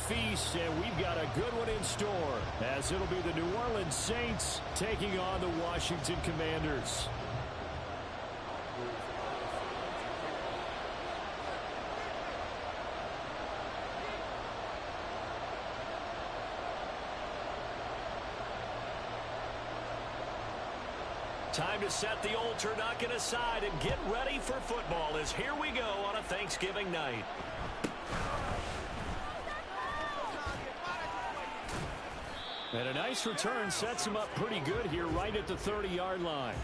feast, and we've got a good one in store, as it'll be the New Orleans Saints taking on the Washington Commanders. Time to set the old turducken aside and get ready for football, as here we go on a Thanksgiving night. And a nice return sets him up pretty good here right at the 30-yard line.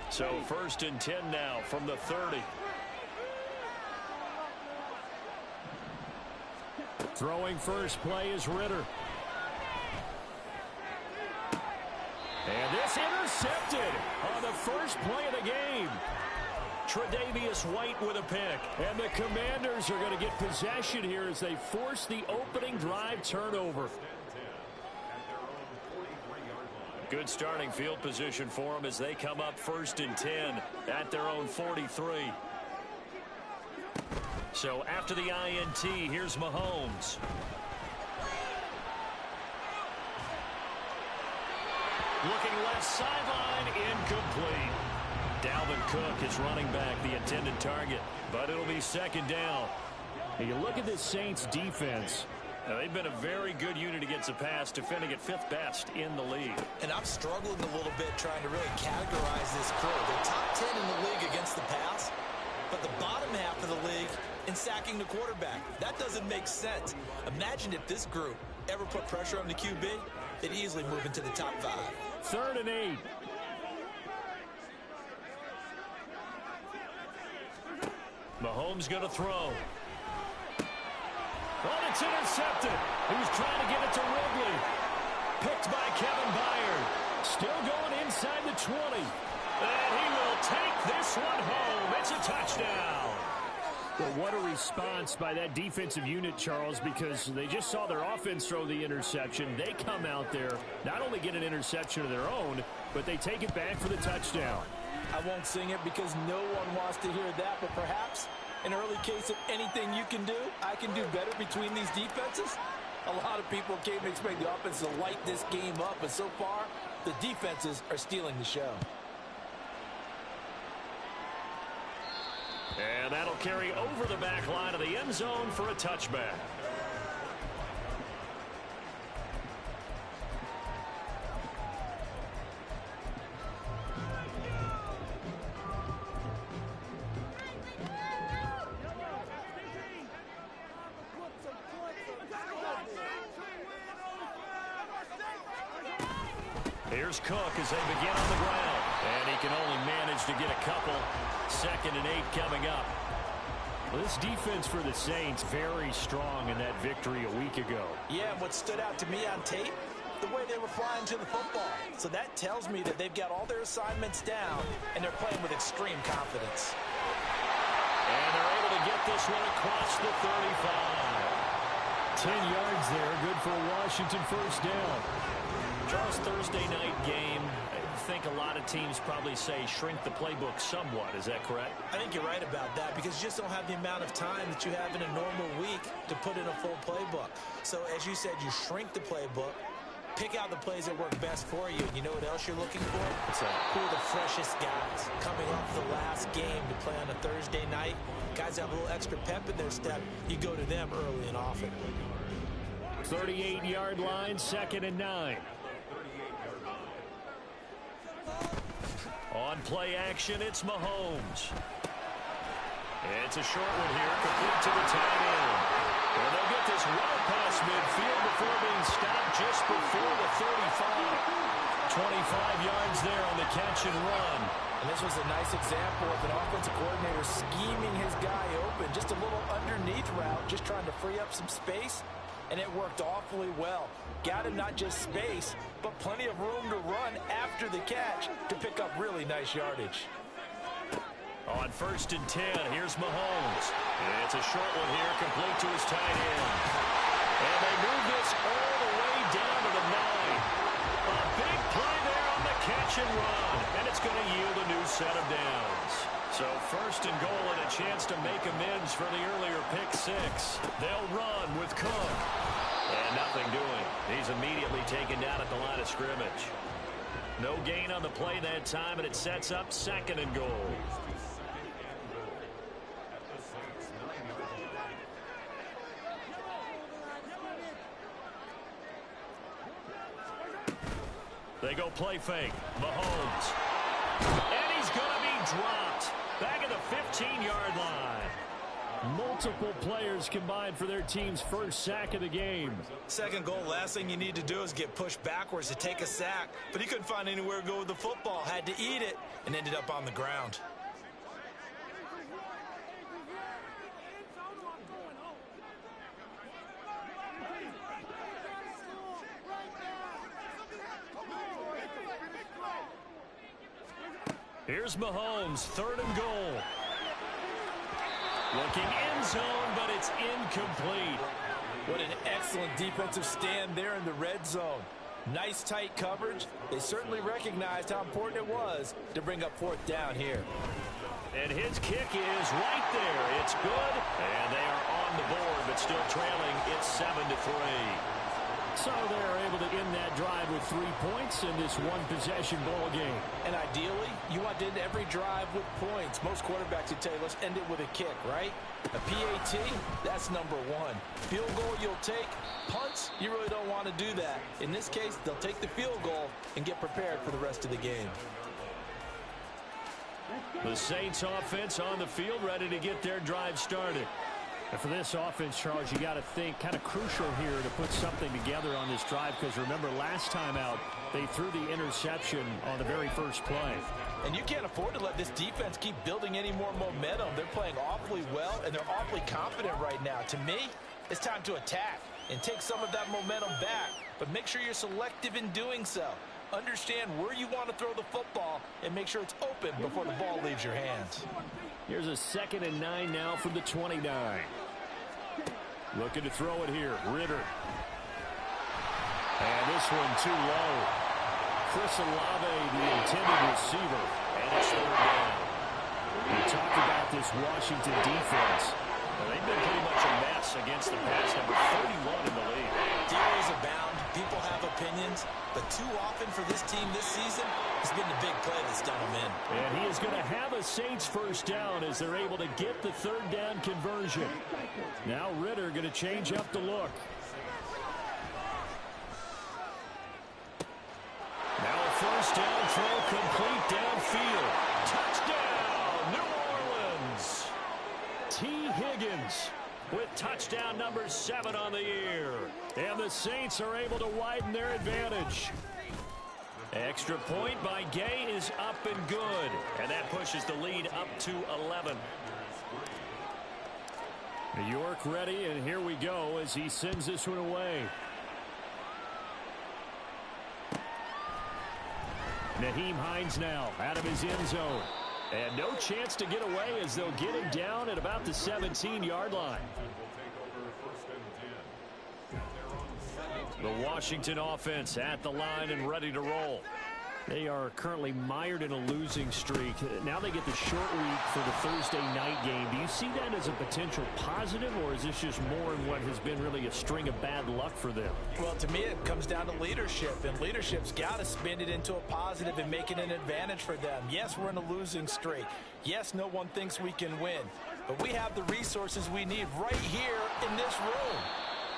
So 1st and 10 now from the 30. Throwing first play is Ritter. And this intercepted on the first play of the game. Tre'Davious White with a pick. And the Commanders are going to get possession here as they force the opening drive turnover. Good starting field position for them as they come up 1st and 10 at their own 43. So after the INT, here's Mahomes. Looking left sideline, incomplete. Dalvin Cook is running back, the intended target, but it'll be 2nd down. And you look at this Saints defense. Now, they've been a very good unit against the pass, defending at 5th best in the league. And I'm struggling a little bit trying to really categorize this crew. They're top 10 in the league against the pass, but the bottom half of the league in sacking the quarterback. That doesn't make sense. Imagine if this group ever put pressure on the QB, they'd easily move into the top 5. 3rd and 8. Mahomes going to throw. Oh, it's intercepted. He was trying to get it to Ridley. Picked by Kevin Byard. Still going inside the 20. And he will take this one home. It's a touchdown. Well, what a response by that defensive unit, Charles, because they just saw their offense throw the interception. They come out there, not only get an interception of their own, but they take it back for the touchdown. I won't sing it because no one wants to hear that, but perhaps an early case of anything you can do, I can do better between these defenses. A lot of people came to expect the offense to light this game up, but so far, the defenses are stealing the show. And that'll carry over the back line of the end zone for a touchback. Here's Cook as they begin on the ground. And he can only manage to get a couple. 2nd and 8 coming up. Well, this defense for the Saints very strong in that victory a week ago. Yeah, and what stood out to me on tape, the way they were flying to the football. So that tells me that they've got all their assignments down, and they're playing with extreme confidence. And they're able to get this one across the 35. 10 yards there, good for a Washington 1st down. Charles, Thursday night game, I think a lot of teams probably say shrink the playbook somewhat. Is that correct? I think you're right about that because you just don't have the amount of time that you have in a normal week to put in a full playbook. So as you said, you shrink the playbook, pick out the plays that work best for you. And you know what else you're looking for? Who are the freshest guys coming off the last game to play on a Thursday night? Guys have a little extra pep in their step. You go to them early and often. 38-yard line, 2nd and 9. On play action, it's Mahomes. It's a short one here, complete to the tight end. And they'll get this well past midfield before being stopped just before the 35. 25 yards there on the catch and run. And this was a nice example of an offensive coordinator scheming his guy open. Just a little underneath route, just trying to free up some space. And it worked awfully well. Got him not just space, but plenty of room to run after the catch to pick up really nice yardage. On 1st and 10, here's Mahomes. It's a short one here, complete to his tight end. And they move this all the way down to the 9. A big play there on the catch and run. And it's going to yield a new set of downs. So first and goal and a chance to make amends for the earlier pick 6. They'll run with Cook. And nothing doing. He's immediately taken down at the line of scrimmage. No gain on the play that time, and it sets up second and goal. They go play fake. Mahomes. And he's going to be dropped. Back at the 15-yard line. Multiple players combined for their team's first sack of the game. Second goal, last thing you need to do is get pushed backwards to take a sack. But he couldn't find anywhere to go with the football. Had to eat it and ended up on the ground. Here's Mahomes, third and goal. Looking end zone, but it's incomplete. What an excellent defensive stand there in the red zone. Nice tight coverage. They certainly recognized how important it was to bring up fourth down here. And his kick is right there. It's good, and they are on the board, but still trailing. It's 7-3. So they're able to end that drive with 3 points in this one-possession ball game. And ideally, you want to end every drive with points. Most quarterbacks would tell you, let's end it with a kick, right? A PAT, that's number 1. Field goal you'll take. Punts, you really don't want to do that. In this case, they'll take the field goal and get prepared for the rest of the game. The Saints offense on the field, ready to get their drive started. And for this offense, Charles, you got to think kind of crucial here to put something together on this drive, because remember last time out they threw the interception on the very first play. And you can't afford to let this defense keep building any more momentum. They're playing awfully well, and they're awfully confident right now. To me, it's time to attack and take some of that momentum back, but make sure you're selective in doing so. Understand where you want to throw the football and make sure it's open before the ball leaves your hands. Here's a 2nd and 9 now from the 29. Looking to throw it here. Ritter. And this one too low. Chris Olave, the intended receiver. And it's third down. We talked about this Washington defense. Well, they've been pretty much a mess against the pass, number 31 in the league. Theories abound. People have opinions. But too often for this team this season, it's been the big play that's done them in. And he is going to have a Saints first down as they're able to get the third down conversion. Now Ritter going to change up the look. Now a first down throw complete downfield. Touchdown, New Orleans. T. Higgins with touchdown number 7 on the year. And the Saints are able to widen their advantage. Extra point by Gay is up and good. And that pushes the lead up to 11. New York ready, and here we go as he sends this one away. Nyheim Hines now out of his end zone. And no chance to get away as they'll get him down at about the 17-yard line. The Washington offense at the line and ready to roll. They are currently mired in a losing streak. Now they get the short week for the Thursday night game. Do you see that as a potential positive, or is this just more in what has been really a string of bad luck for them? Well, to me, it comes down to leadership, and leadership's got to spin it into a positive and make it an advantage for them. Yes, we're in a losing streak. Yes, no one thinks we can win, but we have the resources we need right here in this room.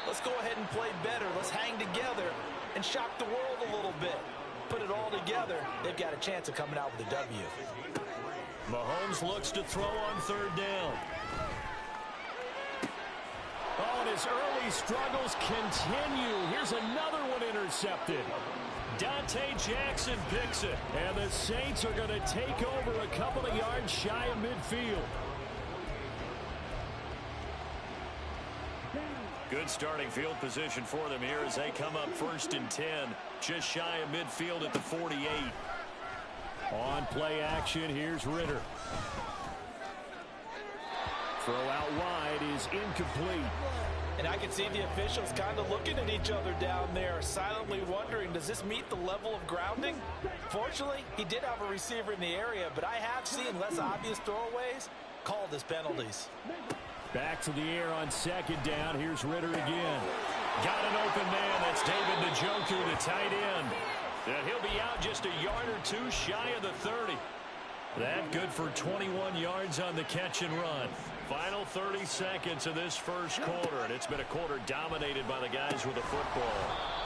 Let's go ahead and play better. Let's hang together and shock the world a little bit. Put it all together, they've got a chance of coming out with a W. Mahomes looks to throw on third down. Oh, and his early struggles continue. Here's another one intercepted. Dante Jackson picks it. And the Saints are going to take over a couple of yards shy of midfield. Good starting field position for them here as they come up 1st and 10. Just shy of midfield at the 48. On play action, here's Ritter. Throw out wide is incomplete. And I can see the officials kind of looking at each other down there, silently wondering, does this meet the level of grounding? Fortunately, he did have a receiver in the area, but I have seen less obvious throwaways called as penalties. Back to the air on second down. Here's Ritter again. Got an open man. That's David Njoku, the tight end. And he'll be out just a yard or two shy of the 30. That good for 21 yards on the catch and run. Final 30 seconds of this first quarter, and it's been a quarter dominated by the guys with the football.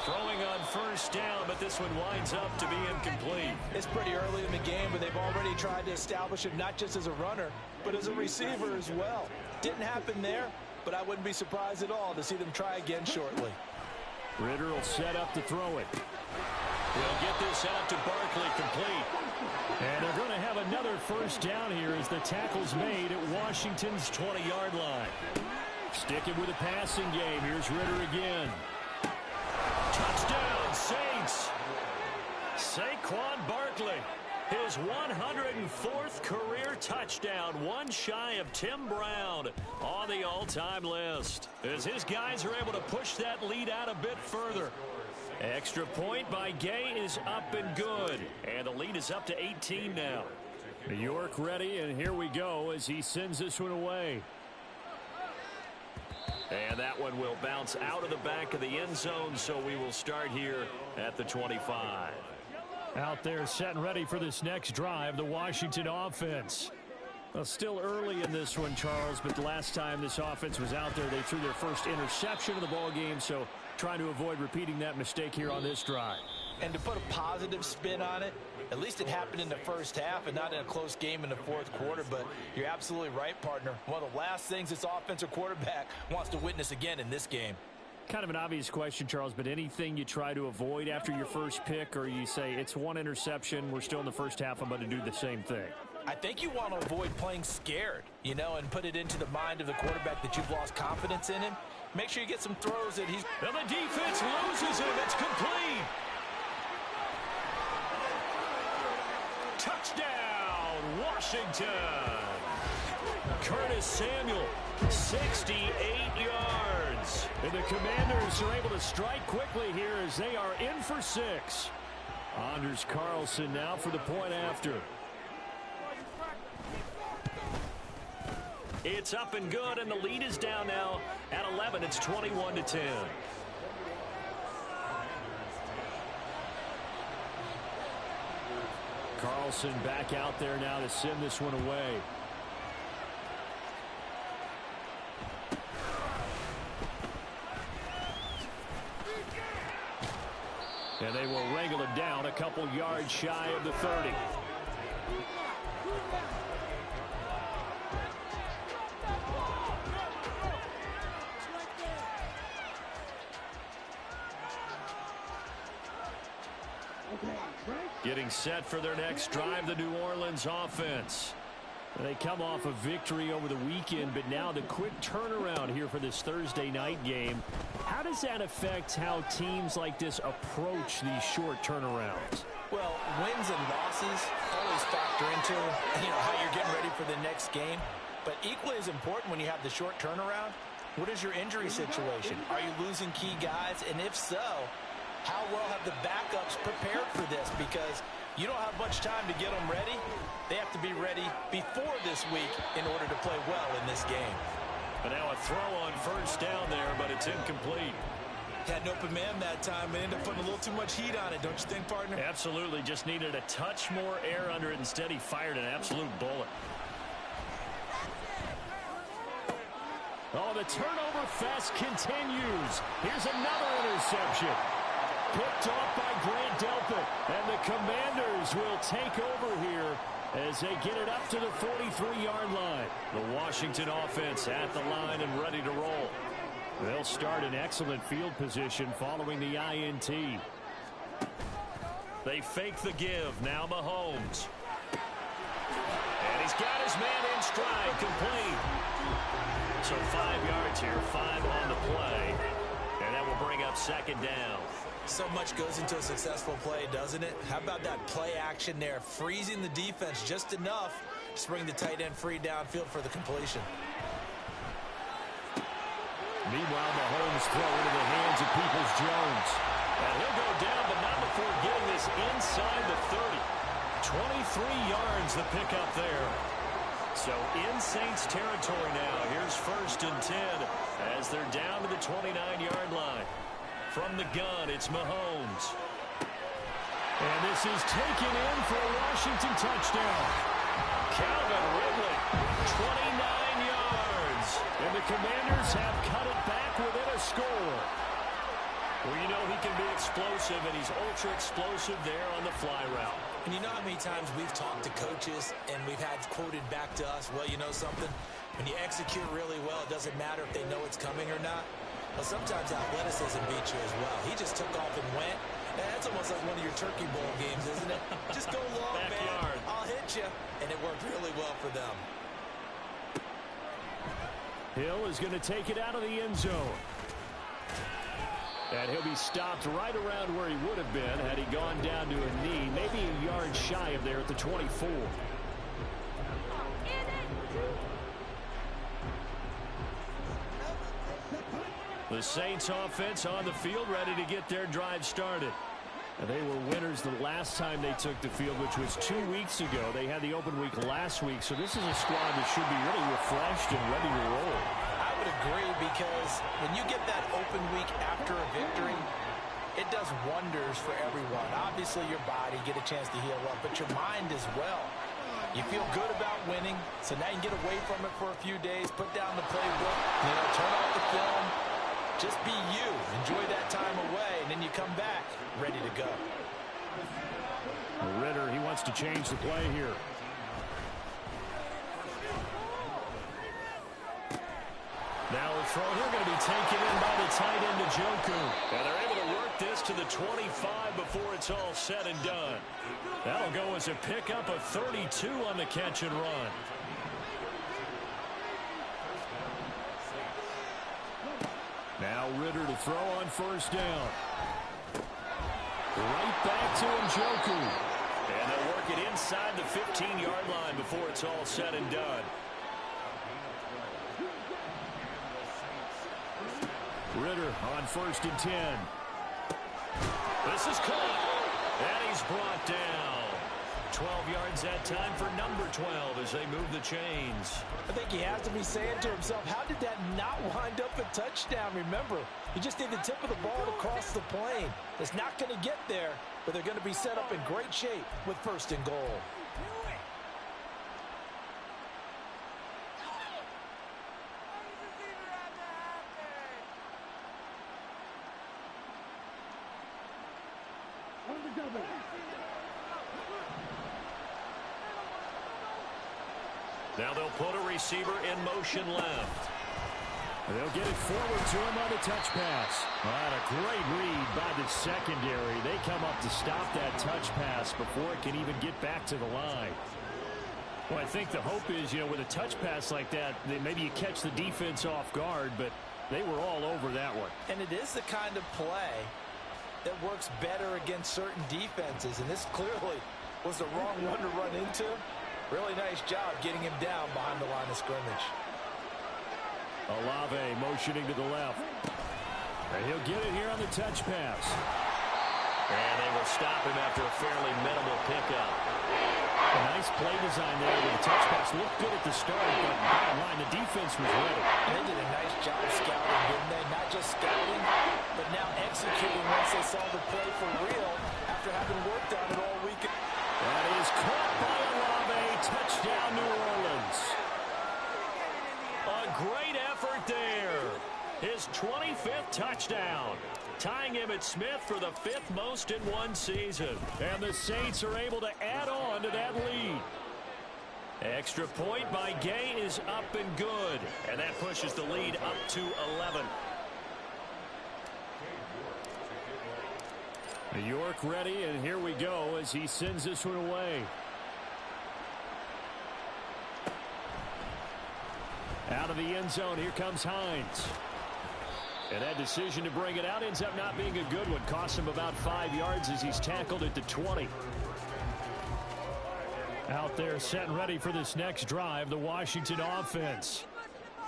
Throwing on first down, but this one winds up to be incomplete. It's pretty early in the game, but they've already tried to establish him not just as a runner, but as a receiver as well. Didn't happen there, but I wouldn't be surprised at all to see them try again shortly. Ritter will set up to throw it. He'll get this out to Barkley, complete. And they're going to have another first down here as the tackle's made at Washington's 20-yard line. Sticking with the passing game. Here's Ritter again. Touchdown, Saints. Saquon Barkley, his 104th career touchdown, one shy of Tim Brown on the all-time list, as his guys are able to push that lead out a bit further. Extra point by Gay is up and good, and the lead is up to 18 now. New York ready, and here we go as he sends this one away. And that one will bounce out of the back of the end zone, so we will start here at the 25. Out there set and ready for this next drive, the Washington offense. Well, still early in this one, Charles, but the last time this offense was out there, they threw their first interception of the ball game, so trying to avoid repeating that mistake here on this drive. And to put a positive spin on it, at least it happened in the first half and not in a close game in the fourth quarter. But you're absolutely right, partner. One of the last things this offensive quarterback wants to witness again in this game. Kind of an obvious question, Charles, but anything you try to avoid after your first pick, or you say it's one interception, we're still in the first half, I'm going to do the same thing? I think you want to avoid playing scared, and put it into the mind of the quarterback that you've lost confidence in him. Make sure you get some throws that he's... And the defense loses him. It's complete. Touchdown, Washington. Curtis Samuel, 68 yards. And the Commanders are able to strike quickly here as they are in for 6. Anders Carlson now for the point after. It's up and good, and the lead is down now at 11. It's 21-10. Carlson back out there now to send this one away. And they will wrangle it down a couple yards shy of the 30. Getting set for their next drive, the New Orleans offense. They come off a victory over the weekend, but now the quick turnaround here for this Thursday night game. How does that affect how teams like this approach these short turnarounds? Well, wins and losses always factor into how you're getting ready for the next game. But equally as important when you have the short turnaround, what is your injury situation? Are you losing key guys? And if so, how well have the backups prepared for this? Because you don't have much time to get them ready. They have to be ready before this week in order to play well in this game. And now a throw on first down there, but it's incomplete. Had an open man that time and ended up putting a little too much heat on it, don't you think, partner? Absolutely. Just needed a touch more air under it. Instead, he fired an absolute bullet. Oh, the turnover fest continues. Here's another interception. Picked off by Grant Delpit. And the Commanders will take over here as they get it up to the 43-yard line. The Washington offense at the line and ready to roll. They'll start in excellent field position following the INT. They fake the give. Now Mahomes. And he's got his man in stride, complete. So 5 yards here, 5 on the play. And that will bring up second down. So much goes into a successful play, doesn't it? How about that play action there, freezing the defense just enough to bring the tight end free downfield for the completion. Meanwhile, Mahomes throw into the hands of Peoples-Jones. And he'll go down, but not before getting this inside the 30. 23 yards the pickup there. So in Saints territory now. Here's 1st and 10 as they're down to the 29-yard line. From the gun, it's Mahomes. And this is taken in for a Washington touchdown. Calvin Ridley, 29 yards. And the Commanders have cut it back within a score. Well, you know he can be explosive, and he's ultra-explosive there on the fly route. And you know how many times we've talked to coaches and we've had quoted back to us, well, you know something? When you execute really well, it doesn't matter if they know it's coming or not. Well, sometimes athleticism beats you as well. He just took off and went. And that's almost like one of your Turkey Bowl games, isn't it? Just go long, man. I'll hit you. And it worked really well for them. Hill is going to take it out of the end zone. And he'll be stopped right around where he would have been had he gone down to a knee, maybe a yard shy of there at the 24. The Saints offense on the field, ready to get their drive started. And they were winners the last time they took the field, which was 2 weeks ago. They had the open week last week, so this is a squad that should be really refreshed and ready to roll. I would agree, because when you get that open week after a victory, it does wonders for everyone. Obviously, your body, get a chance to heal up, but your mind as well. You feel good about winning, so now you can get away from it for a few days, put down the playbook, turn off the film. Just be you. Enjoy that time away, and then you come back ready to go. Ritter, he wants to change the play here. Now the throw here going to be taken in by the tight end Njoku. And they're able to work this to the 25 before it's all said and done. That'll go as a pickup of 32 on the catch and run. Now Ritter to throw on 1st down. Right back to Njoku. And they'll work it inside the 15-yard line before it's all said and done. Ritter on 1st and 10. This is caught. And he's brought down. 12 yards that time for number 12 as they move the chains. I think he has to be saying to himself, how did that not wind up a touchdown? Remember, he just did the tip of the ball to cross the plane. It's not going to get there, but they're going to be set up in great shape with 1st and goal. Now they'll put a receiver in motion left. They'll get it forward to him on the touch pass. And a great read by the secondary. They come up to stop that touch pass before it can even get back to the line. Well, I think the hope is, with a touch pass like that, maybe you catch the defense off guard, but they were all over that one. And it is the kind of play that works better against certain defenses, and this clearly was the wrong one to run into. Really nice job getting him down behind the line of scrimmage. Olave motioning to the left. And he'll get it here on the touch pass. And they will stop him after a fairly minimal pickup. A nice play design there with the touch pass. Looked good at the start, but bottom line, the defense was ready. They did a nice job scouting, didn't they? Not just scouting, but now executing once they saw the play for real after having worked on it all weekend. That is caught by Olave. Touchdown, New Orleans. A great effort there. His 25th touchdown. Tying Emmitt Smith for the 5th most in one season. And the Saints are able to add on to that lead. Extra point by Gay is up and good. And that pushes the lead up to 11. New York ready, and here we go as he sends this one away. Out of the end zone, here comes Hines. And that decision to bring it out ends up not being a good one. Costs him about 5 yards as he's tackled at the 20. Out there set and ready for this next drive, the Washington offense.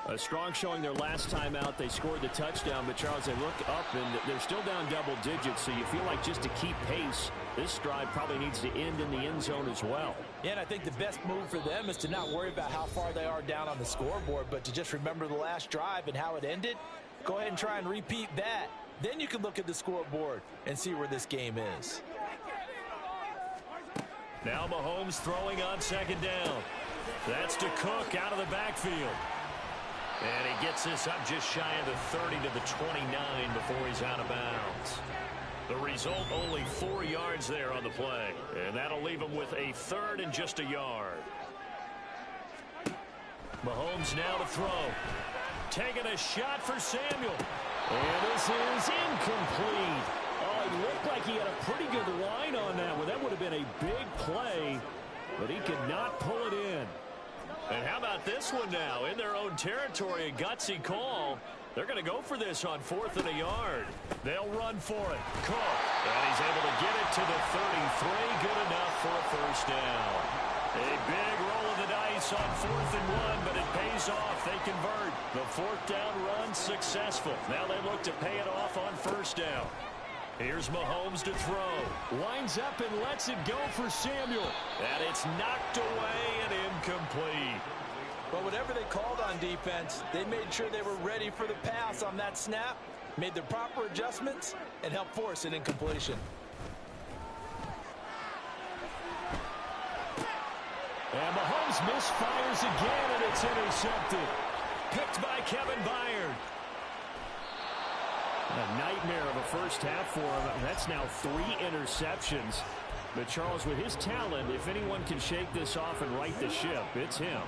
A strong showing their last time out. They scored the touchdown, but Charles, they look up and they're still down double digits, so you feel like just to keep pace, this drive probably needs to end in the end zone as well. Yeah, and I think the best move for them is to not worry about how far they are down on the scoreboard, but to just remember the last drive and how it ended. Go ahead and try and repeat that. Then you can look at the scoreboard and see where this game is. Now Mahomes throwing on second down. That's to Cook out of the backfield. And he gets this up just shy of the 30 to the 29 before he's out of bounds. The result, only 4 yards there on the play. And that'll leave him with a third and just a yard. Mahomes now to throw. Taking a shot for Samuel. And this is incomplete. Oh, it looked like he had a pretty good line on that one. That would have been a big play, but he could not pull it in. And how about this one now? In their own territory, a gutsy call. They're going to go for this on 4th and a yard. They'll run for it. Cook. And he's able to get it to the 33. Good enough for a first down. A big roll of the dice on 4th and 1, but it pays off. They convert. The 4th down run successful. Now they look to pay it off on first down. Here's Mahomes to throw. Winds up and lets it go for Samuel. And it's knocked away and incomplete. But whatever they called on defense, they made sure they were ready for the pass on that snap, made the proper adjustments, and helped force an incompletion. And Mahomes misfires again, and it's intercepted. Picked by Kevin Byard. A nightmare of a first half for him. That's now 3 interceptions. But Charles, with his talent, if anyone can shake this off and right the ship, it's him.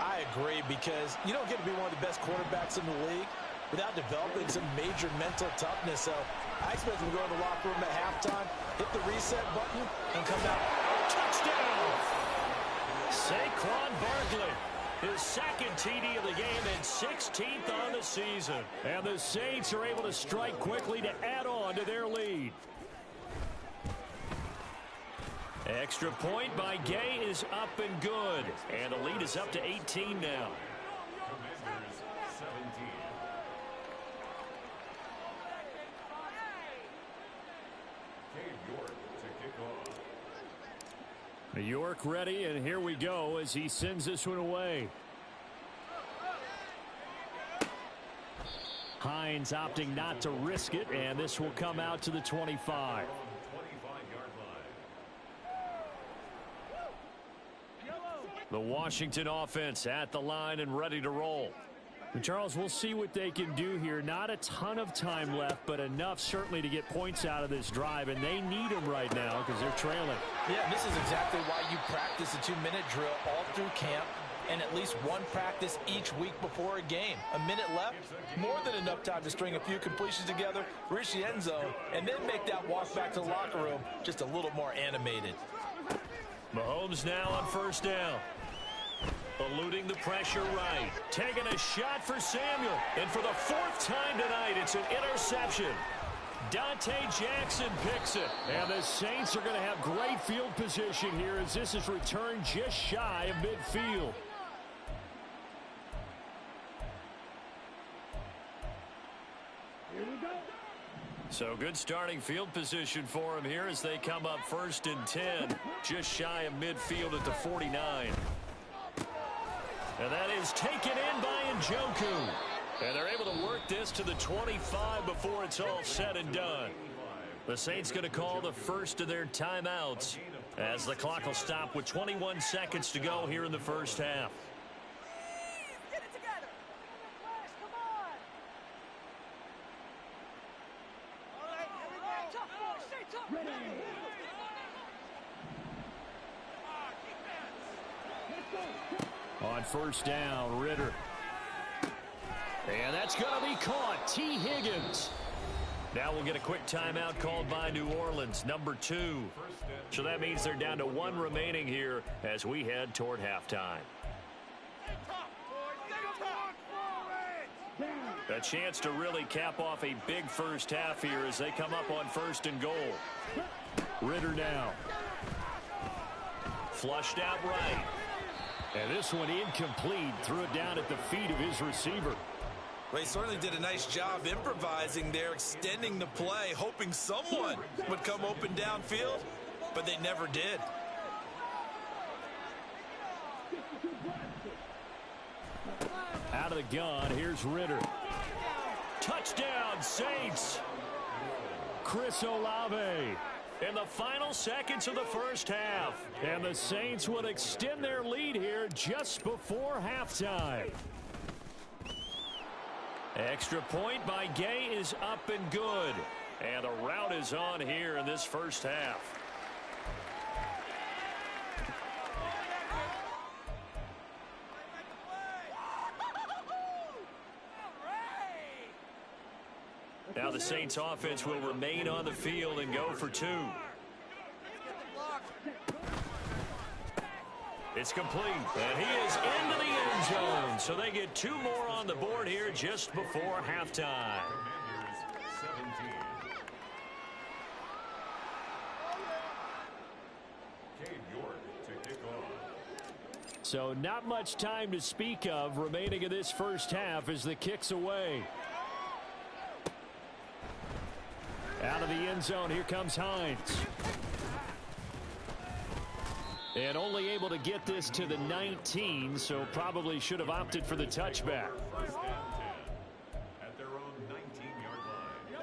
I agree, because you don't get to be one of the best quarterbacks in the league without developing some major mental toughness. So I expect him to go to the locker room at halftime, hit the reset button, and come out. Touchdown! Saquon Barkley. His second TD of the game and 16th on the season. And the Saints are able to strike quickly to add on to their lead. Extra point by Gay is up and good. And the lead is up to 18 now. New York ready, and here we go as he sends this one away. Hines opting not to risk it, and this will come out to the 25. The Washington offense at the line and ready to roll. And Charles, we'll see what they can do here. Not a ton of time left, but enough certainly to get points out of this drive, and they need them right now because they're trailing. Yeah, and this is exactly why you practice a 2-minute drill all through camp and at least one practice each week before a game. A minute left, more than enough time to string a few completions together, reach the end zone, and then make that walk back to the locker room just a little more animated. Mahomes now on first down. Eluding the pressure right. Taking a shot for Samuel. And for the 4th time tonight, it's an interception. Dante Jackson picks it. And the Saints are going to have great field position here as this is returned just shy of midfield. Here we go. So good starting field position for him here as they come up 1st and 10. Just shy of midfield at the 49. And that is taken in by Njoku. And they're able to work this to the 25 before it's all said and done. The Saints going to call the first of their timeouts as the clock will stop with 21 seconds to go here in the first half. Get it together. Come on. All right, here we go. Tough boy, stay tough. Ready. On first down, Ritter. And that's going to be caught. T. Higgins. Now we'll get a quick timeout called by New Orleans, number 2. So that means they're down to 1 remaining here as we head toward halftime. A chance to really cap off a big first half here as they come up on 1st and goal. Ritter now. Flushed out right. And this one incomplete. Threw it down at the feet of his receiver. Well, he certainly did a nice job improvising there, extending the play, hoping someone would come open downfield, but they never did. Out of the gun, here's Ritter. Touchdown, Saints! Chris Olave in the final seconds of the first half. And the Saints would extend their lead here just before halftime. Extra point by Gay is up and good. And the route is on here in this first half. Now the Saints offense will remain on the field and go for 2. It's complete, and he is into the end zone. So they get 2 more on the board here just before halftime. So not much time to speak of remaining in this first half as the kick's away. Out of the end zone, here comes Hines. And only able to get this to the 19, so probably should have opted for the touchback. At their own 19-yard line.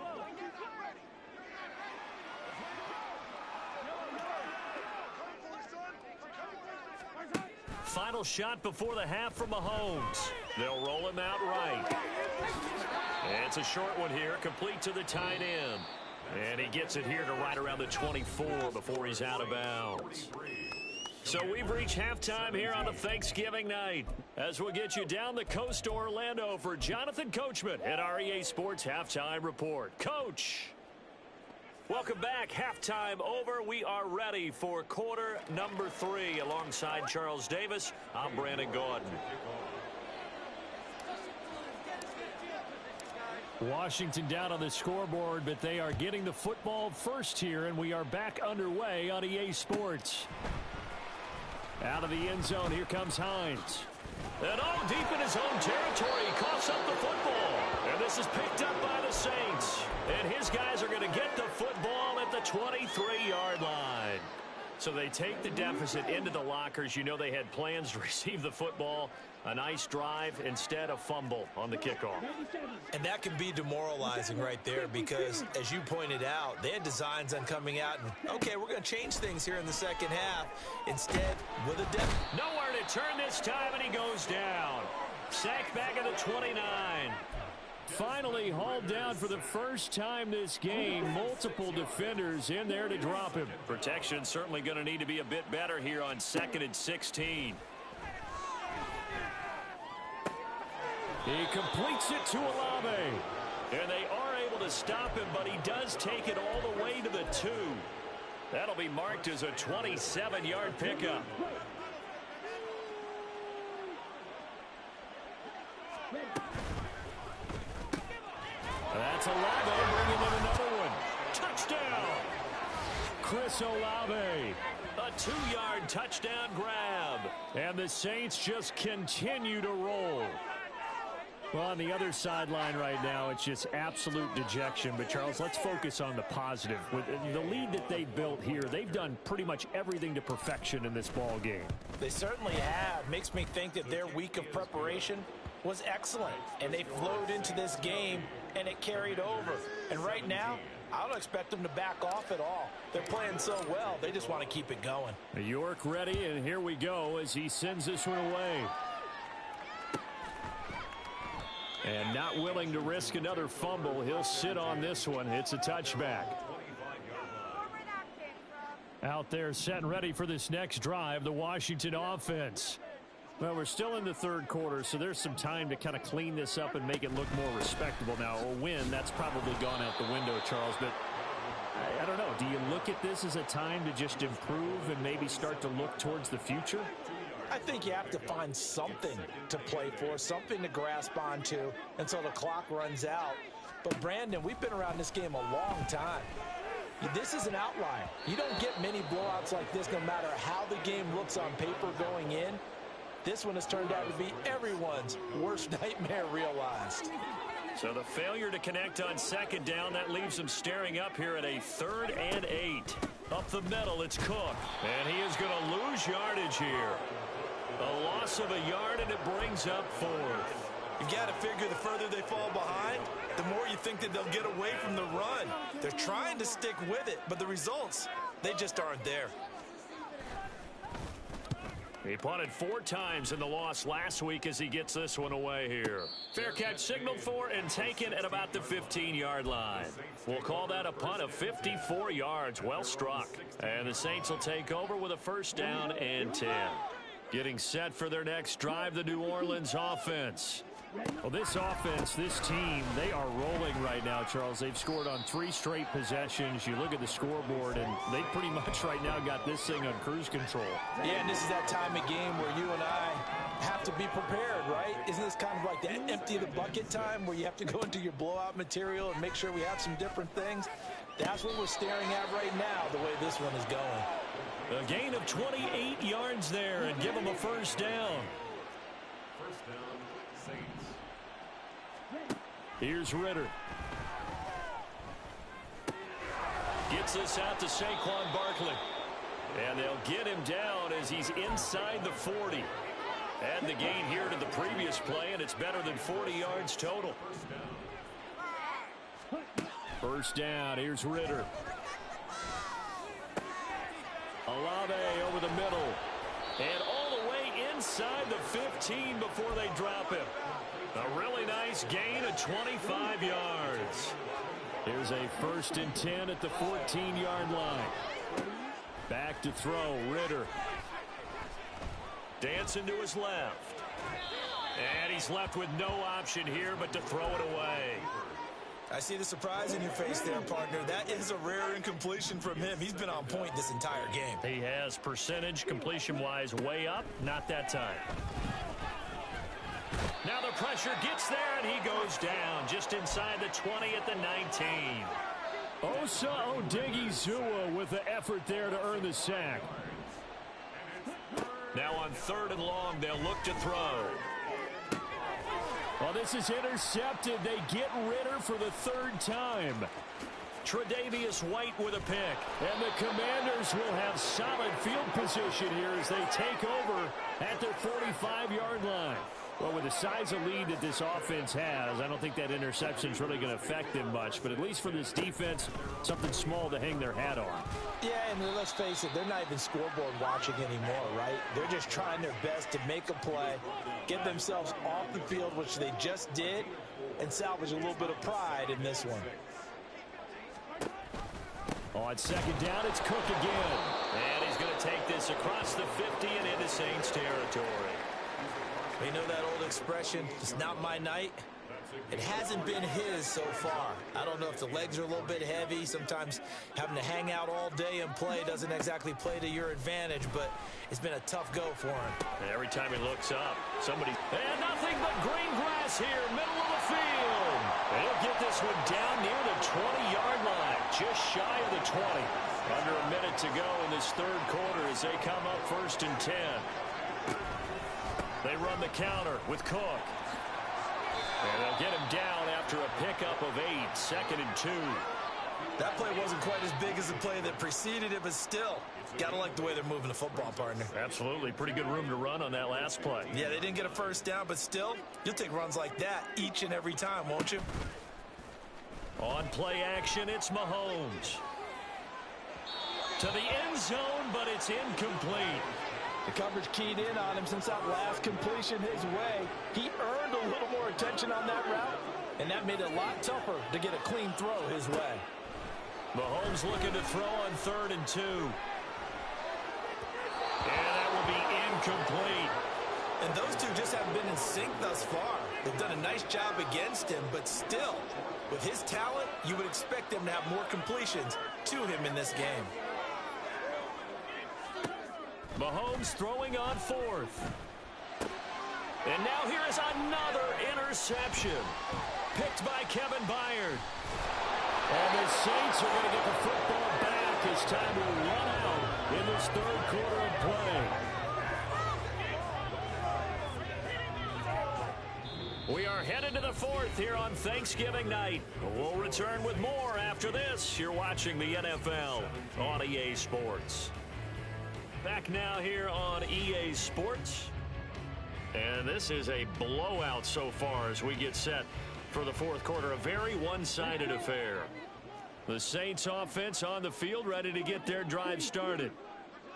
Final shot before the half from Mahomes. They'll roll him out right. And it's a short one here, complete to the tight end. And he gets it here to right around the 24 before he's out of bounds. So we've reached halftime here on a Thanksgiving night. As we'll get you down the coast to Orlando for Jonathan Coachman at our EA Sports Halftime Report. Coach, welcome back. Halftime over. We are ready for quarter number 3. Alongside Charles Davis, I'm Brandon Gaudin. Washington down on the scoreboard, but they are getting the football first here, and we are back underway on EA Sports. Out of the end zone, here comes Hines. And deep in his own territory, he coughs up the football. And this is picked up by the Saints. And his guys are going to get the football at the 23-yard line. So they take the deficit into the lockers. You know they had plans to receive the football. A nice drive, instead a fumble on the kickoff. And that can be demoralizing right there because, as you pointed out, they had designs on coming out and, okay, we're going to change things here in the second half. Instead, with a nowhere to turn this time, and he goes down. Sacked back at the 29. Finally hauled down for the first time this game. Multiple defenders in there to drop him. Protection certainly going to need to be a bit better here on 2nd and 16. He completes it to Olave. And they are able to stop him, but he does take it all the way to the 2. That'll be marked as a 27-yard pickup. That's Olave bringing in another one. Touchdown! Chris Olave. A 2-yard touchdown grab. And the Saints just continue to roll. Well, on the other sideline right now, it's just absolute dejection. But, Charles, let's focus on the positive. With the lead that they built here, they've done pretty much everything to perfection in this ball game. They certainly have. Makes me think that their week of preparation was excellent. And they flowed into this game, and it carried over. And right now, I don't expect them to back off at all. They're playing so well, they just want to keep it going. York ready, and here we go as he sends this one away. And not willing to risk another fumble. He'll sit on this one. It's a touchback. Out there set and ready for this next drive, the Washington offense. Well, we're still in the third quarter, so there's some time to kind of clean this up and make it look more respectable. Now, a win, that's probably gone out the window, Charles, but I don't know. Do you look at this as a time to just improve and maybe start to look towards the future? I think you have to find something to play for, something to grasp onto until the clock runs out. But, Brandon, we've been around this game a long time. This is an outlier. You don't get many blowouts like this no matter how the game looks on paper going in. This one has turned out to be everyone's worst nightmare realized. So the failure to connect on second down, that leaves them staring up here at a 3rd and 8. Up the middle, it's Cook. And he is going to lose yardage here. A loss of a yard, and it brings up 4th. You've got to figure the further they fall behind, the more you think that they'll get away from the run. They're trying to stick with it, but the results, they just aren't there. He punted 4 times in the loss last week as he gets this one away here. Fair catch signaled for and taken at about the 15-yard line. We'll call that a punt of 54 yards. Well struck. And the Saints will take over with a 1st down and 10. Getting set for their next drive, the New Orleans offense. Well, this offense, this team, they are rolling right now, Charles. They've scored on 3 straight possessions. You look at the scoreboard, and they pretty much right now got this thing on cruise control. Yeah, and this is that time of game where you and I have to be prepared, right? Isn't this kind of like that empty the bucket time where you have to go into your blowout material and make sure we have some different things? That's what we're staring at right now, the way this one is going. A gain of 28 yards there and give them a 1st down. First down, Saints. Here's Ritter. Gets this out to Saquon Barkley. And they'll get him down as he's inside the 40. Add the gain here to the previous play, and it's better than 40 yards total. First down, here's Ritter. Olave over the middle. And all the way inside the 15 before they drop him. A really nice gain of 25 yards. Here's a 1st and 10 at the 14-yard line. Back to throw, Ritter. Dancing to his left. And he's left with no option here but to throw it away. I see the surprise in your face there, partner. That is a rare incompletion from him. He's been on point this entire game. He has percentage completion-wise way up, not that time. Now the pressure gets there, and he goes down just inside the 20 at the 19. Osa Odighizuwa with the effort there to earn the sack. Now on 3rd and long, they'll look to throw. Well, this is intercepted. They get Ritter for the 3rd time. Tre'Davious White with a pick. And the Commanders will have solid field position here as they take over at their 45-yard line. Well, with the size of lead that this offense has, I don't think that interception is really going to affect them much. But at least for this defense, something small to hang their hat on. Yeah, and let's face it, they're not even scoreboard watching anymore, right? They're just trying their best to make a play, get themselves off the field, which they just did, and salvage a little bit of pride in this one. On 2nd down, it's Cook again. And he's going to take this across the 50 and into Saints territory. You know that old expression, it's not my night? It hasn't been his so far. I don't know if the legs are a little bit heavy. Sometimes having to hang out all day and play doesn't exactly play to your advantage, but it's been a tough go for him. And every time he looks up, somebody... And nothing but green grass here, middle of the field. And he'll get this one down near the 20-yard line, just shy of the 20. Under a minute to go in this 3rd quarter as they come up 1st and 10. They run the counter with Cook. And they'll get him down after a pickup of 8, 2nd and 2. That play wasn't quite as big as the play that preceded it, but still, gotta like the way they're moving the football, partner. Absolutely. Pretty good room to run on that last play. Yeah, they didn't get a 1st down, but still, you'll take runs like that each and every time, won't you? On play action, it's Mahomes. To the end zone, but it's incomplete. The coverage keyed in on him since that last completion his way. He earned a little more attention on that route, and that made it a lot tougher to get a clean throw his way. Mahomes looking to throw on 3rd and 2. And that will be incomplete. And those two just haven't been in sync thus far. They've done a nice job against him, but still, with his talent, you would expect them to have more completions to him in this game. Mahomes throwing on 4th. And now here is another interception. Picked by Kevin Byard. And the Saints are going to get the football back as time will run out in this 3rd quarter of play. We are headed to the fourth here on Thanksgiving night. We'll return with more after this. You're watching the NFL on EA Sports. Back now here on EA Sports. And this is a blowout so far as we get set for the fourth quarter. A very one-sided affair. The Saints offense on the field ready to get their drive started.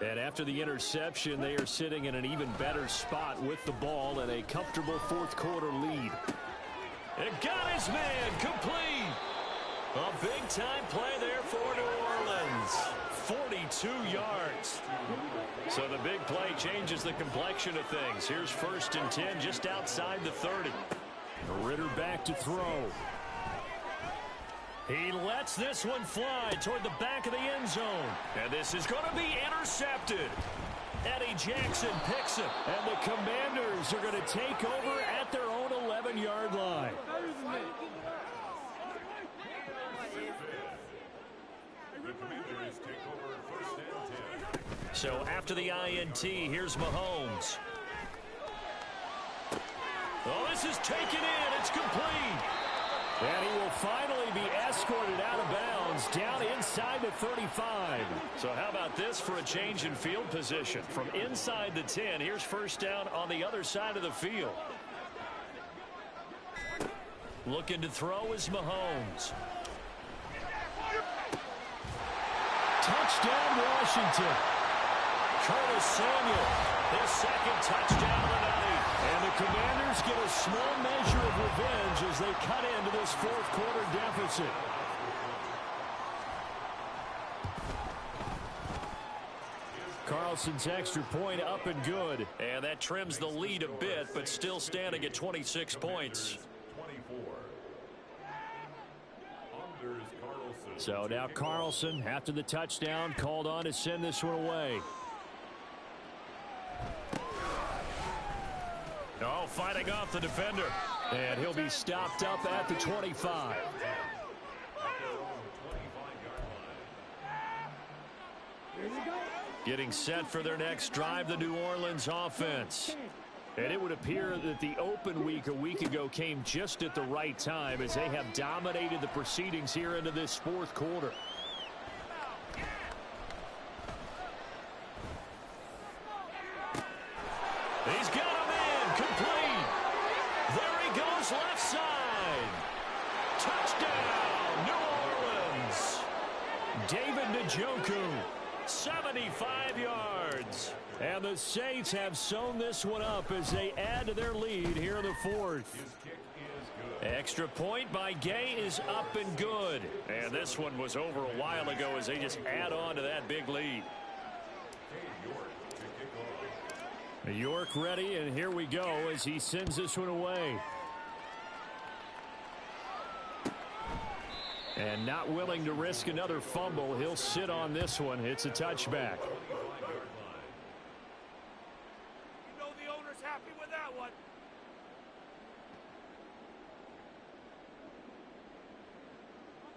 And after the interception, they are sitting in an even better spot with the ball and a comfortable fourth quarter lead. It got his man complete. A big-time play there for New Orleans. 42 yards. So the big play changes the complexion of things. Here's 1st and 10 just outside the 30. Ritter back to throw. He lets this one fly toward the back of the end zone. And this is going to be intercepted. Eddie Jackson picks it. And the Commanders are going to take over at their own 11-yard line. The Commanders take over 1st and 10. So after the INT, here's Mahomes. Oh, this is taken in. It's complete. And he will finally be escorted out of bounds down inside the 35. So how about this for a change in field position? From inside the 10, here's 1st down on the other side of the field. Looking to throw is Mahomes. Touchdown, Washington. Curtis Samuel, his 2nd touchdown of the night. And the Commanders get a small measure of revenge as they cut into this fourth quarter deficit. Carlson's extra point up and good. And that trims the lead a bit, but still standing at 26 points. 24. Anders Carlson. So now Carlson, after the touchdown, called on to send this one away. Oh, fighting off the defender. And he'll be stopped up at the 25. Getting set for their next drive, the New Orleans offense. And it would appear that the open week a week ago came just at the right time as they have dominated the proceedings here into this fourth quarter. He's got a man complete. There he goes left side. Touchdown, New Orleans. David Njoku, 75 yards. And the Saints have sewn this one up as they add to their lead here in the fourth. His kick is good. Extra point by Gay is up and good. And this one was over a while ago as they just add on to that big lead. York to kick off. York ready, and here we go as he sends this one away. And not willing to risk another fumble, he'll sit on this one. It's a touchback. You know the owner's happy with that one.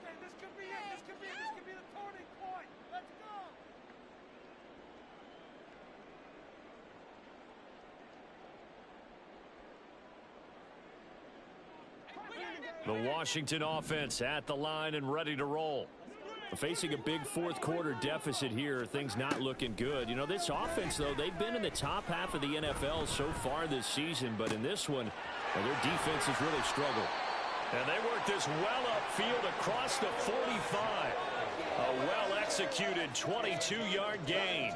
Okay, this could be it. This could be the turning point. Let's go. The Washington offense at the line and ready to roll. Facing a big fourth quarter deficit here, things not looking good. You know, this offense, though, they've been in the top half of the NFL so far this season, but in this one, their defense has really struggled. And they work this well upfield across the 45. A well-executed 22-yard gain.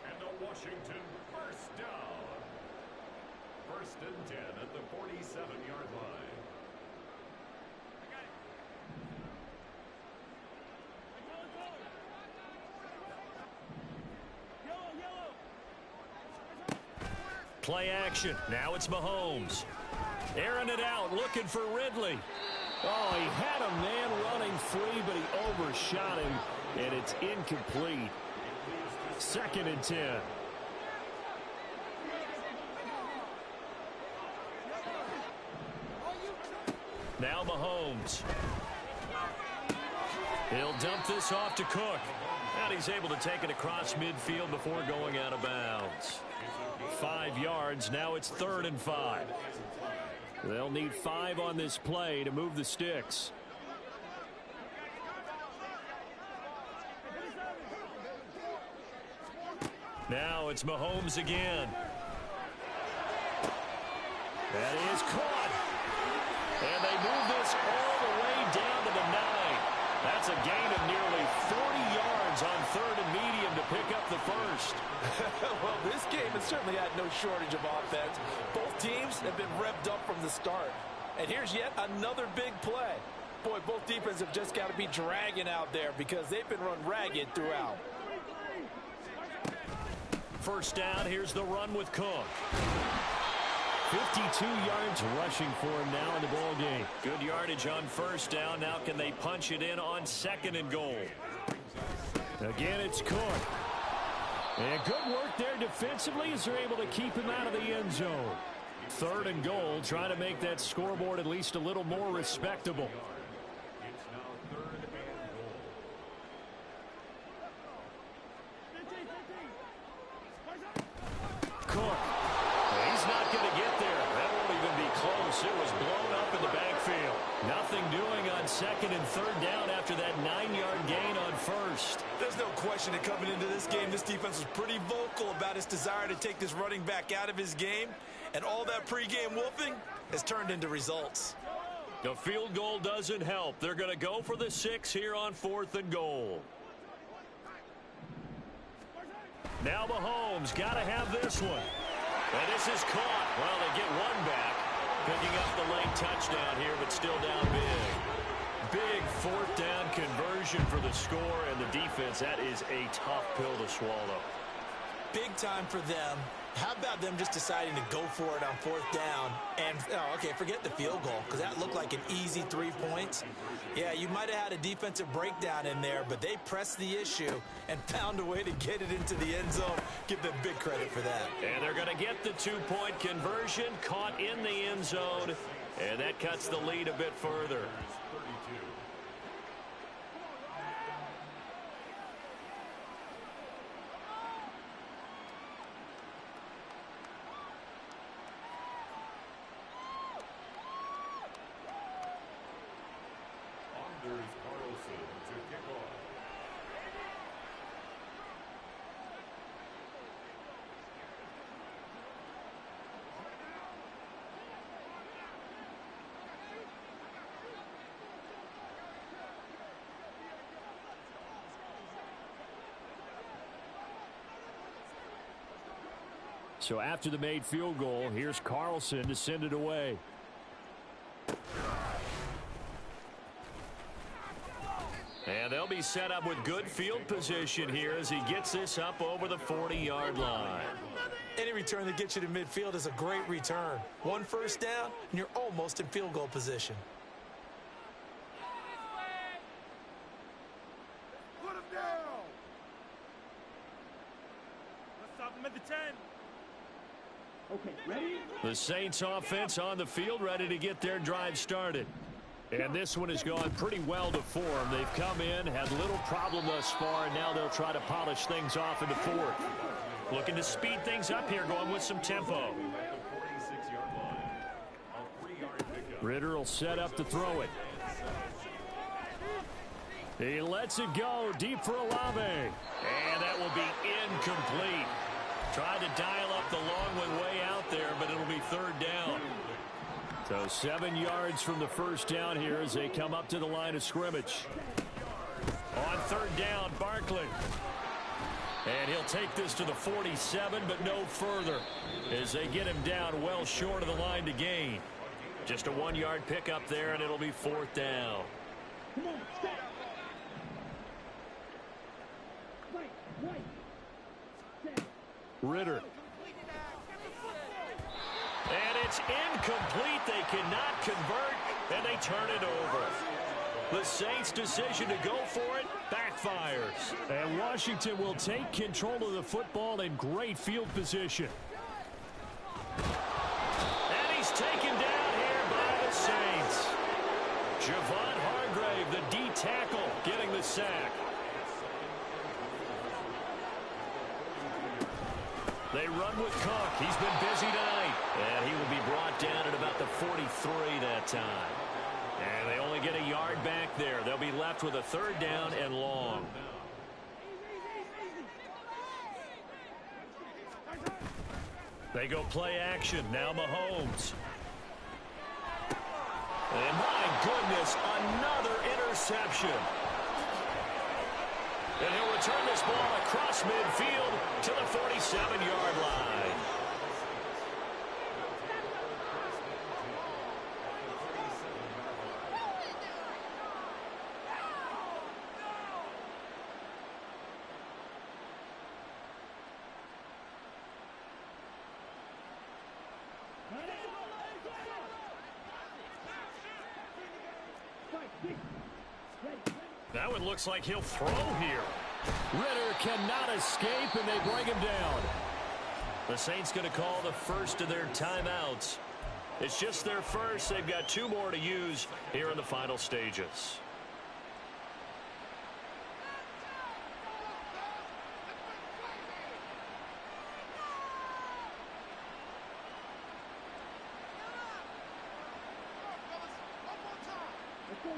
And the Washington 1st down. 1st and 10 at the 47-yard line. Play action. Now it's Mahomes. Airing it out, looking for Ridley. Oh, he had a man running free, but he overshot him, and it's incomplete. 2nd and 10. Now Mahomes. He'll dump this off to Cook. And he's able to take it across midfield before going out of bounds. 5 yards. Now it's 3rd and 5. They'll need 5 on this play to move the sticks. Now it's Mahomes again. That is caught. And they move this all the way down to the 9. That's a gain of nearly 40 yards on 3rd and medium to pick up the first. Well, this game has certainly had no shortage of offense. Both teams have been revved up from the start. And here's yet another big play. Boy, both defenses have just got to be dragging out there because they've been run ragged throughout. First down, here's the run with Cook. 52 yards rushing for him now in the ball game. Good yardage on first down. Now can they punch it in on 2nd and goal? Again, it's Cook. And good work there defensively as they're able to keep him out of the end zone. 3rd and goal, trying to make that scoreboard at least a little more respectable. It's now 3rd and goal. Cook. He's not going to get there. That won't even be close. It was blown up in the backfield. Nothing doing on 2nd and 3rd down after that 9-yard gain on 1st. There's no question that coming into this game, this defense was pretty vocal about its desire to take this running back out of his game. And all that pregame wolfing has turned into results. The field goal doesn't help. They're going to go for the 6 here on 4th and goal. Now Mahomes got to have this one. And this is caught. Well, they get one back. Picking up the late touchdown here, but still down big. Big 4th down conversion for the score, and the defense, that is a tough pill to swallow. Big time for them. How about them just deciding to go for it on 4th down? And, forget the field goal, because that looked like an easy 3 points. Yeah, you might have had a defensive breakdown in there, but they pressed the issue and found a way to get it into the end zone. Give them big credit for that. And they're going to get the 2-point conversion, caught in the end zone, and that cuts the lead a bit further. 32. Anders Carlson to kick off. So after the made field goal, here's Carlson to send it away. And they'll be set up with good field position here as he gets this up over the 40-yard line. Any return that gets you to midfield is a great return. 1 first down, and you're almost in field goal position. Put him down. Let's stop him at the 10. Okay, ready? The Saints offense on the field, ready to get their drive started. And this one has gone pretty well to form. They've come in, had little problem thus far, and now they'll try to polish things off in the 4th. Looking to speed things up here, going with some tempo. At the 46-yard line. A 3-yard pickup. Ritter will set up to throw it. He lets it go deep for Olave. And that will be incomplete. Tried to dial up the long one way out there, but it'll be 3rd down. So 7 yards from the first down here as they come up to the line of scrimmage. On 3rd down, Barkley. And he'll take this to the 47, but no further as they get him down well short of the line to gain. Just a 1-yard pickup there, and it'll be 4th down. Come on, stop. Right. Ritter. And it's incomplete. They cannot convert, and they turn it over. The Saints' decision to go for it backfires. And Washington will take control of the football in great field position. And he's taken down here by the Saints. Javon Hargrave, the D tackle, getting the sack. They run with Cook. He's been busy tonight. And he will be brought down at about the 43 that time. And they only get a yard back there. They'll be left with a 3rd down and long. They go play action. Now Mahomes. And my goodness, another interception. And he'll return this ball across midfield to the 47-yard line. That one looks like he'll throw here. Ritter cannot escape, and they bring him down. The Saints going to call the first of their timeouts. It's just their first. They've got 2 more to use here in the final stages.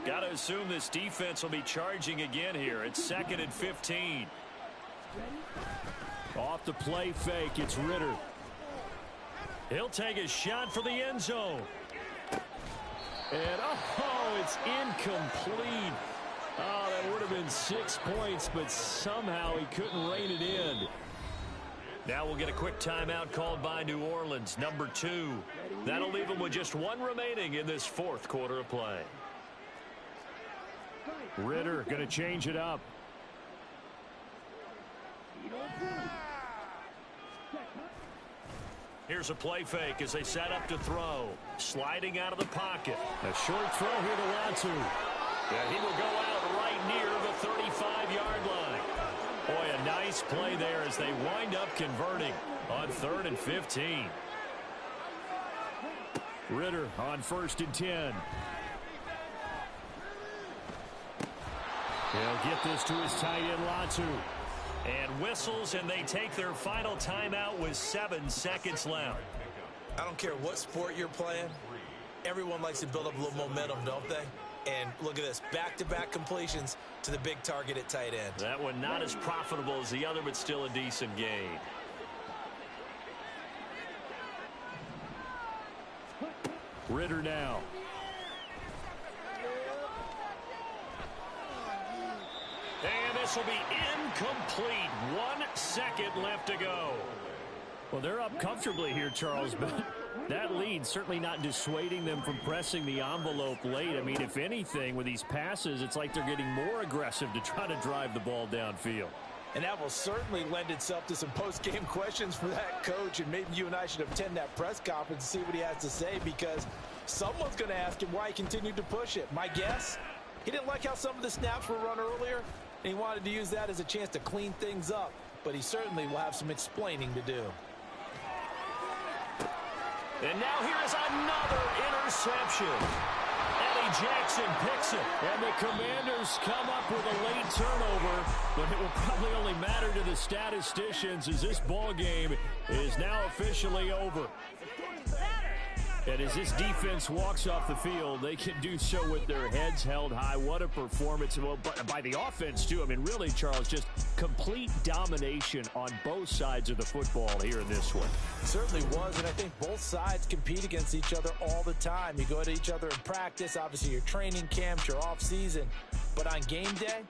Got to assume this defense will be charging again here. It's 2nd and 15. Off the play fake, it's Ritter. He'll take a shot for the end zone. And, oh, it's incomplete. Oh, that would have been 6 points, but somehow he couldn't rein it in. Now we'll get a quick timeout called by New Orleans, number 2. That'll leave them with just 1 remaining in this 4th quarter of play. Ritter going to change it up. Here's a play fake as they set up to throw. Sliding out of the pocket. A short throw here to Latu. Yeah, he will go out right near the 35-yard line. Boy, a nice play there as they wind up converting on 3rd and 15. Ritter on 1st and 10. He'll get this to his tight end, Latu. And whistles, and they take their final timeout with 7 seconds left. I don't care what sport you're playing. Everyone likes to build up a little momentum, don't they? And look at this, back-to-back completions to the big target at tight end. That one not as profitable as the other, but still a decent gain. Ritter now. And this will be incomplete. 1 second left to go. Well, they're up comfortably here, Charles, but that lead certainly not dissuading them from pressing the envelope late. I mean, if anything, with these passes, it's like they're getting more aggressive to try to drive the ball downfield. And that will certainly lend itself to some post-game questions for that coach, and maybe you and I should attend that press conference and see what he has to say, because someone's going to ask him why he continued to push it. My guess, he didn't like how some of the snaps were run earlier, and he wanted to use that as a chance to clean things up, but he certainly will have some explaining to do. And now here is another interception. Eddie Jackson picks it, and the Commanders come up with a late turnover, but it will probably only matter to the statisticians as this ball game is now officially over. And as this defense walks off the field, they can do so with their heads held high. What a performance. Well, by the offense, too. I mean, really, Charles, just complete domination on both sides of the football here in this one. Certainly was, and I think both sides compete against each other all the time. You go to each other in practice, obviously your training camps, your off-season. But on game day,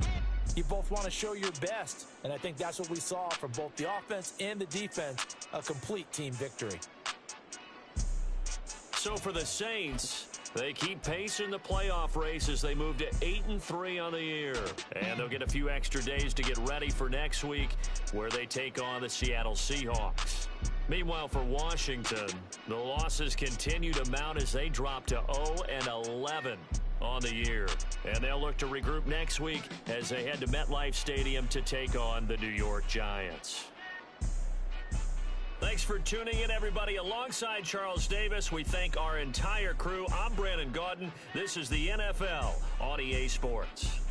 you both want to show your best. And I think that's what we saw from both the offense and the defense, a complete team victory. So for the Saints, they keep pace in the playoff race as they move to 8-3 on the year. And they'll get a few extra days to get ready for next week, where they take on the Seattle Seahawks. Meanwhile, for Washington, the losses continue to mount as they drop to 0-11 on the year. And they'll look to regroup next week as they head to MetLife Stadium to take on the New York Giants. Thanks for tuning in, everybody. Alongside Charles Davis, we thank our entire crew. I'm Brandon Gaudin. This is the NFL on EA Sports.